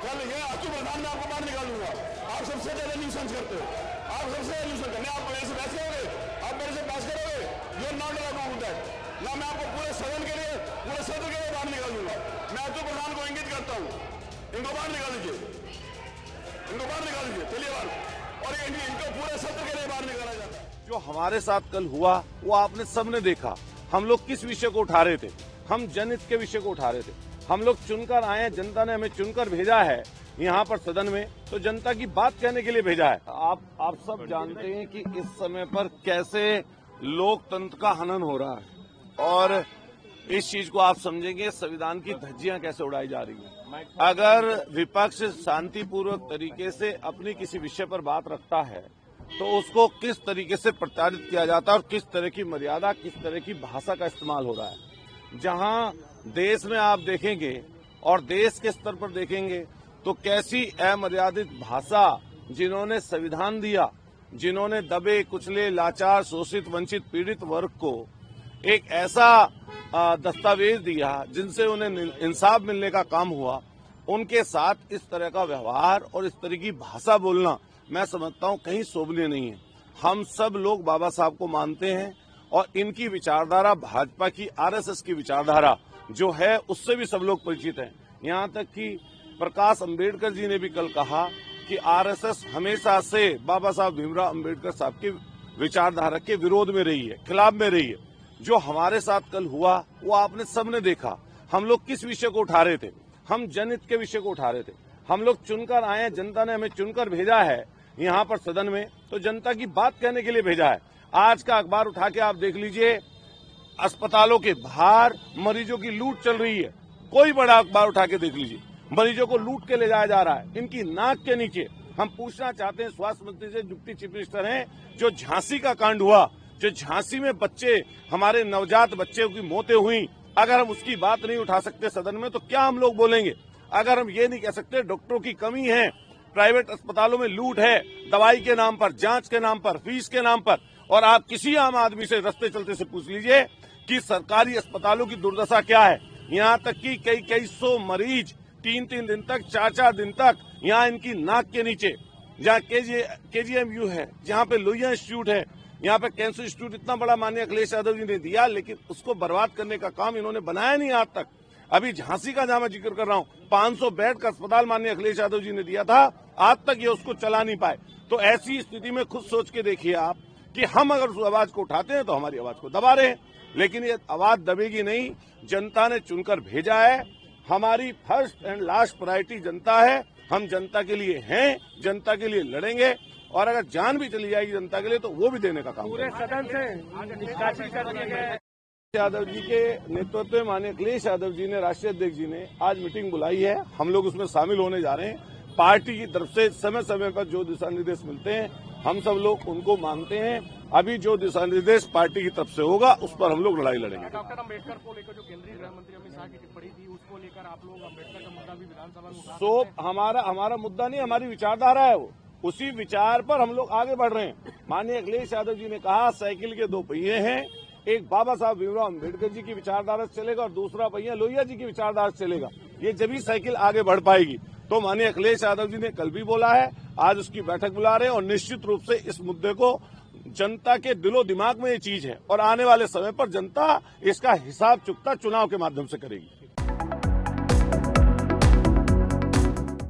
कल ये अतुल प्रधान में आपको बाहर निकालूंगा। आप सबसे ज्यादा न्यूसेंस करते हो, आप सबसे ज्यादा न्यूसेंस करते हैं। आप मेरे से बहस करोगे, आप मेरे से बहस करोगे, you are not allowed to that. ना मैं आपको पूरे सदन के लिए, पूरे सत्र के लिए बाहर निकालूंगा। मैं अतुल प्रधान को इंगित करता हूँ, इनको बाहर निकाल दीजिए, इनको बाहर निकाल दीजिए, चलिए बाहर। और इनको पूरे सत्र के लिए बाहर निकाला जाता है। जो हमारे साथ कल हुआ वो आपने सबने देखा। हम लोग किस विषय को उठा रहे थे? हम जनहित के विषय को उठा रहे थे। हम लोग चुनकर आए हैं, जनता ने हमें चुनकर भेजा है यहाँ पर सदन में, तो जनता की बात कहने के लिए भेजा है। आप सब जानते हैं कि इस समय पर कैसे लोकतंत्र का हनन हो रहा है और इस चीज को आप समझेंगे संविधान की धज्जियां कैसे उड़ाई जा रही हैं। अगर विपक्ष शांतिपूर्वक तरीके से अपनी किसी विषय पर बात रखता है तो उसको किस तरीके से प्रताड़ित किया जाता है और किस तरह की मर्यादा, किस तरह की भाषा का इस्तेमाल हो रहा है। जहां देश में आप देखेंगे और देश के स्तर पर देखेंगे तो कैसी अमर्यादित भाषा जिन्होंने संविधान दिया, जिन्होंने दबे कुचले लाचार शोषित वंचित पीड़ित वर्ग को एक ऐसा दस्तावेज दिया जिनसे उन्हें इंसाफ मिलने का काम हुआ, उनके साथ इस तरह का व्यवहार और इस तरह की भाषा बोलना मैं समझता हूं कहीं शोभनीय नहीं है। हम सब लोग बाबा साहब को मानते हैं और इनकी विचारधारा भाजपा की आरएसएस की विचारधारा जो है उससे भी सब लोग परिचित हैं। यहाँ तक कि प्रकाश अंबेडकर जी ने भी कल कहा कि आरएसएस हमेशा से बाबा साहब भीमराव अंबेडकर साहब की विचारधारा के विरोध में रही है, खिलाफ में रही है। जो हमारे साथ कल हुआ वो आपने सबने देखा। हम लोग किस विषय को उठा रहे थे? हम जनहित के विषय को उठा रहे थे। हम लोग चुनकर आए हैं, जनता ने हमें चुनकर भेजा है यहाँ पर सदन में, तो जनता की बात कहने के लिए भेजा है। आज का अखबार उठा के आप देख लीजिए, अस्पतालों के बाहर मरीजों की लूट चल रही है। कोई बड़ा अखबार उठा के देख लीजिए, मरीजों को लूट के ले जाया जा रहा है इनकी नाक के नीचे। हम पूछना चाहते हैं स्वास्थ्य मंत्री से, डिप्टी चीफ मिनिस्टर हैं, जो झांसी का कांड हुआ, जो झांसी में बच्चे, हमारे नवजात बच्चे की मौतें हुई, अगर हम उसकी बात नहीं उठा सकते सदन में तो क्या हम लोग बोलेंगे? अगर हम ये नहीं कह सकते डॉक्टरों की कमी है, प्राइवेट अस्पतालों में लूट है, दवाई के नाम पर, जांच के नाम पर, फीस के नाम पर, और आप किसी आम आदमी से रास्ते चलते से पूछ लीजिए कि सरकारी अस्पतालों की दुर्दशा क्या है। यहाँ तक कि कई सौ मरीज 3-3 दिन तक, 4-4 दिन तक यहाँ इनकी नाक के नीचे, जहाँ KGMU है, जहाँ पे लोहिया इंस्टीट्यूट है, यहाँ पे कैंसर इंस्टीट्यूट इतना बड़ा माननीय अखिलेश यादव जी ने दिया, लेकिन उसको बर्बाद करने का काम इन्होंने बनाया नहीं आज तक। अभी झांसी का जहां मैं जिक्र कर रहा हूँ, 500 बेड का अस्पताल माननीय अखिलेश यादव जी ने दिया था, आज तक ये उसको चला नहीं पाए। तो ऐसी स्थिति में खुद सोच के देखिए आप कि हम अगर उस आवाज को उठाते हैं तो हमारी आवाज को दबा रहे हैं, लेकिन ये आवाज दबेगी नहीं। जनता ने चुनकर भेजा है, हमारी फर्स्ट एंड लास्ट प्रायोरिटी जनता है। हम जनता के लिए हैं, जनता के लिए लड़ेंगे, और अगर जान भी चली जाएगी जनता के लिए तो वो भी देने का काम पूरे सदन से निष्कासित कर दिए गए। यादव जी के नेतृत्व में माननीय अखिलेश यादव जी ने, राष्ट्रीय अध्यक्ष जी ने आज मीटिंग बुलाई है। हम लोग उसमें शामिल होने जा रहे हैं। पार्टी की तरफ से समय समय पर जो दिशा निर्देश मिलते हैं हम सब लोग उनको मानते हैं। अभी जो दिशा निर्देश पार्टी की तरफ से होगा उस पर हम लोग लड़ाई लड़ेंगे। डॉक्टर अम्बेडकर को लेकर जो केंद्रीय गृह मंत्री अमित शाह की टिप्पणी थी, उसको लेकर आप लोग अम्बेडकर का मुद्दा भी विधानसभा में उठा हमारा मुद्दा नहीं, हमारी विचारधारा है वो। उसी विचार पर हम लोग आगे बढ़ रहे हैं। माननीय अखिलेश यादव जी ने कहा साइकिल के 2 पहिए हैं, एक बाबा साहब भीमराव अम्बेडकर जी की विचारधारा से चलेगा और दूसरा पहिया लोहिया जी की विचारधारा से चलेगा। ये जब ही साइकिल आगे बढ़ पाएगी। तो माननीय अखिलेश यादव जी ने कल भी बोला है, आज उसकी बैठक बुला रहे हैं, और निश्चित रूप से इस मुद्दे को जनता के दिलो दिमाग में ये चीज है और आने वाले समय पर जनता इसका हिसाब चुकता चुनाव के माध्यम से करेगी।